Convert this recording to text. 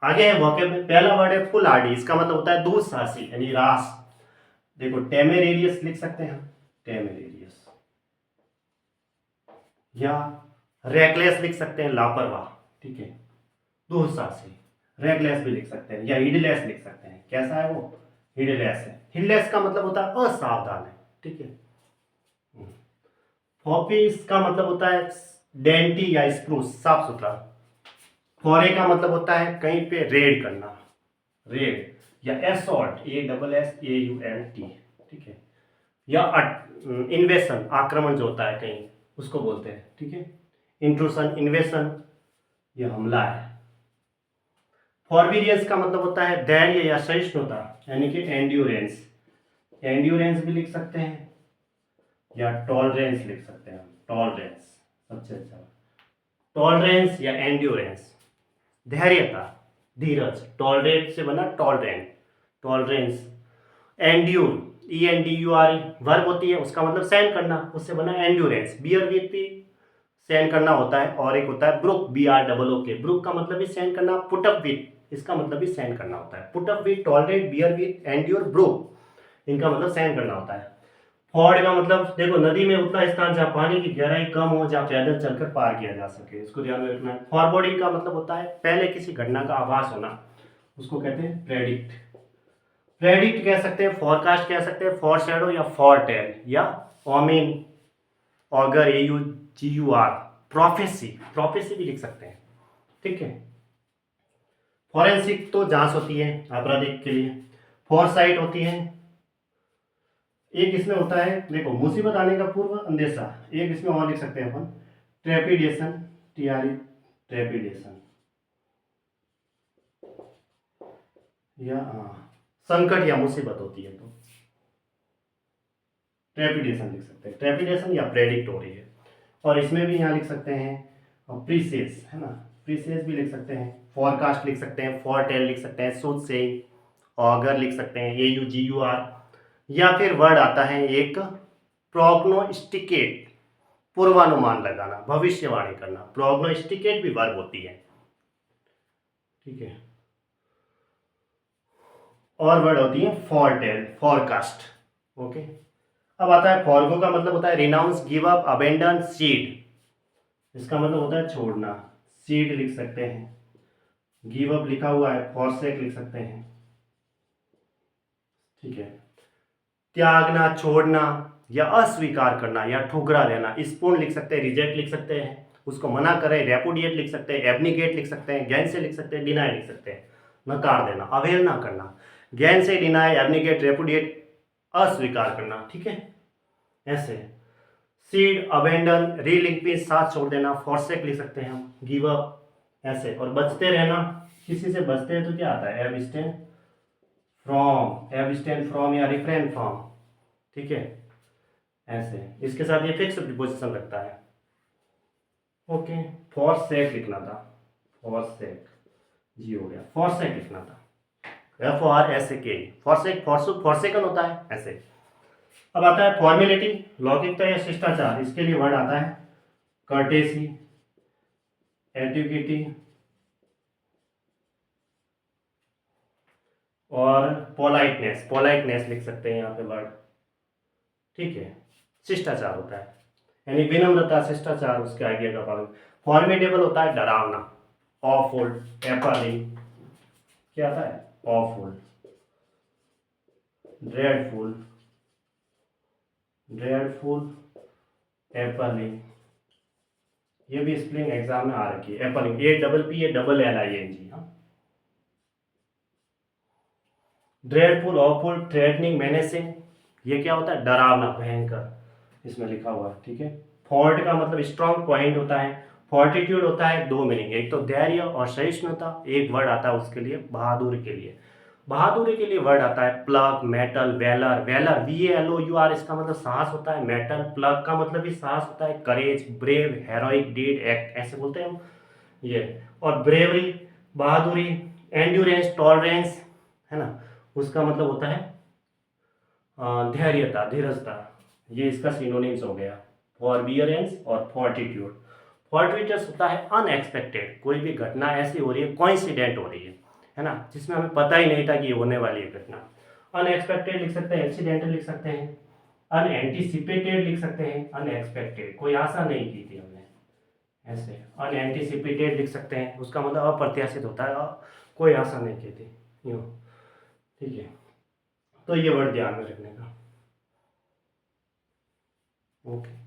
आगे है वोकेबलरी, पहला वर्ड है फुलाडी, इसका मतलब होता है दुस्साहसी यानी रास। देखो टेमेरेरियस लिख सकते हैं हम, टेमेरेरियस, या रेकलेस लिख सकते हैं, लापरवाह, ठीक है, दुस्साहसी। रेकलेस भी लिख सकते हैं, या हिडलेस लिख सकते हैं। कैसा है वो? हिडलेस है। हिडलेस का मतलब होता है असावधान है, ठीक है। फॉपी इसका मतलब होता है डेंटी या स्प्रूस, साफ सुथरा। फॉरे का मतलब होता है कहीं पे रेड करना, रेड, या एसॉल्ट, ASSAULT, ठीक है, या इन्वेशन, आक्रमण जो होता है कहीं, उसको बोलते हैं, ठीक है। इंट्रूशन, इन्वेशन, ये हमला है। फॉरबियरेंस का मतलब होता है धैर्य या सहिष्णुता, यानी कि एंड्योरेंस, एंड्योरेंस भी लिख सकते हैं, या टॉलरेंस लिख सकते हैं, टॉलरेंस सबसे अच्छा, टॉलरेंस या एंड्योरेंस, धैर्यता, धीरज, टॉलरेट से बना टॉलरेंट, टॉलरेंस। एंड्यूर, ENDURE वर्ब होती है, उसका मतलब सहन करना, उससे बना एंड्योरेंस। बियर विथ भी सहन करना होता है, और एक होता है ब्रुक, BROOK, ब्रुक का मतलब भी सहन करना, पुट अप विथ, इसका मतलब भी सहन करना होता है। Put up with, tolerate, bear with, endure, brook, इनका मतलब सहन करना होता है। फॉर्ड का मतलब देखो नदी में उतना स्थान जहाँ पानी की गहराई कम हो, जहाँ पैदल चलकर पार किया जा सके, इसको ध्यान में रखना है। फॉरवर्डिंग का मतलब होता है पहले किसी घटना का आभास होना, उसको कहते हैं प्रेडिक्ट। प्रेडिक्ट कह सकते हैं, फोरकास्ट कह सकते हैं, फॉरशैडो या फॉरटेल, या ओमिन, ऑगर, AUGUR, प्रोफेसी, प्रोफेसी भी लिख सकते हैं, ठीक है। फॉरेंसिक तो जांच होती है आपराधिक के लिए। फॉरसाइट होती है, एक इसमें होता है देखो मुसीबत आने का पूर्व अंदेशा, एक इसमें और लिख सकते हैं अपन, ट्रेपिडेशन, TRE, ट्रेपिडेशन, या संकट या मुसीबत होती है तो ट्रेपिडेशन लिख सकते हैं, ट्रेपिडेशन या प्रेडिक्ट हो रही है। और इसमें भी यहाँ लिख सकते हैं प्रीसेस, है ना, प्रीसेस भी लिख सकते हैं, फॉरकास्ट लिख सकते हैं, फॉरटेल लिख सकते हैं, सूद से, ऑगर लिख सकते हैं, AUGUR, या फिर वर्ड आता है एक प्रोग्नोस्टिकेट, पूर्वानुमान लगाना, भविष्यवाणी करना, प्रोग्नोस्टिकेट भी वर्ब होती है, ठीक है। और वर्ड होती है फॉरटेल, फॉरकास्ट, ओके। अब आता है फॉरगो का मतलब होता है renounce, give up, abandon, seed, इसका मतलब होता है छोड़ना, सीड लिख सकते हैं, गिव अप लिखा हुआ है, फॉरसेक लिख सकते हैं, ठीक है। त्यागना, छोड़ना, या अस्वीकार करना, या ठुकरा देना, स्पूर्ण लिख सकते हैं, रिजेक्ट लिख सकते हैं, उसको मना करें, रेपुडिएट लिख सकते हैं, एब्निगेट लिख सकते हैं, गैन से लिख सकते हैं, डिनाई लिख सकते हैं, नकार देना, अवहेलना करना, गैन से डिनाई, एब्निगेट, रेपुडिएट, अस्वीकार करना, ठीक है, ऐसे। सीड, अबेंडन, रीलिंक्विश, साथ छोड़ देना, फॉरसेक लिख सकते हैं हम, गिव अप, ऐसे। और बचते रहना, किसी से बचते हैं तो क्या आता है, एब्स्टेन फ्रॉम, एब्स्टेन फ्रॉम या रिफ्रेन फ्रॉम, ठीक है, ऐसे। इसके साथ ये फिक्स प्रीपोजिशन लगता है, ओके। फॉरसेक लिखना था, फॉरसेक, जी हो गया, फॉरसेक लिखना था, FORSAK, फॉरसेक, फॉरसुक, फॉरसेकन होता है, ऐसे। अब आता है फॉर्मेलिटी, लौकिकता या शिष्टाचार, इसके लिए वर्ड आता है कर्टेसी, एटिक्यूटी, और पोलाइटनेस, पोलाइटनेस लिख सकते हैं यहाँ पे वर्ड, ठीक है। शिष्टाचार होता है यानी विनम्रता, शिष्टाचार, उसके आइडिया का पालन। फॉर्मिडेबल होता है डरावना, ऑफुल, एपलिंग, क्या आता है, ऑफुल, ड्रेडफुल, ड्रेडफुल, एपलिंग, ये भी स्पेलिंग एग्जाम में आ रखी है, एपलिंग, APPLING, हाँ। ड्रेडफुल, ऑफुल, थ्रेटनिंग, मेनेसिंग, ये क्या होता है, डरावना, भयंकर, इसमें लिखा हुआ है, ठीक है। फोर्ट का मतलब स्ट्रॉन्ग पॉइंट होता है। फोर्टिट्यूड होता है दो मीनिंग, एक तो धैर्य और सहिष्णुता, एक वर्ड आता है उसके लिए बहादुरी के लिए, बहादुरी के लिए वर्ड आता है plug, metal, valour, valour VALOUR, इसका मतलब साहस होता है, मेटल, प्लग का मतलब भी साहस होता है, करेज, ब्रेव, हेरोइक डीड, एक्ट, ऐसे बोलते हैं हम ये। और ब्रेवरी, बहादुरी, एंड्योरेंस, टॉलरेंस, है ना, उसका मतलब होता है धैर्यता, धीरजता, ये इसका सिनोनिम्स हो गया, फॉरबियरेंस और फॉर्टिट्यूड। फॉर्टिट्यूड होता है अनएक्सपेक्टेड, कोई भी घटना ऐसी हो रही है, कोइंसिडेंट हो रही है, है ना, जिसमें हमें पता ही नहीं था कि ये होने वाली है घटना। अनएक्सपेक्टेड लिख सकते हैं, एक्सीडेंटल लिख सकते हैं, अनएंटिसिपेटेड लिख सकते हैं, अनएक्सपेक्टेड कोई आशा नहीं की थी हमने, ऐसे अनएंटिसिपेटेड लिख सकते हैं, उसका मतलब अप्रत्याशित होता है, कोई आशा नहीं की थी, यूँ। ठीक है, तो ये वर्ड ध्यान में रखने का। ओके।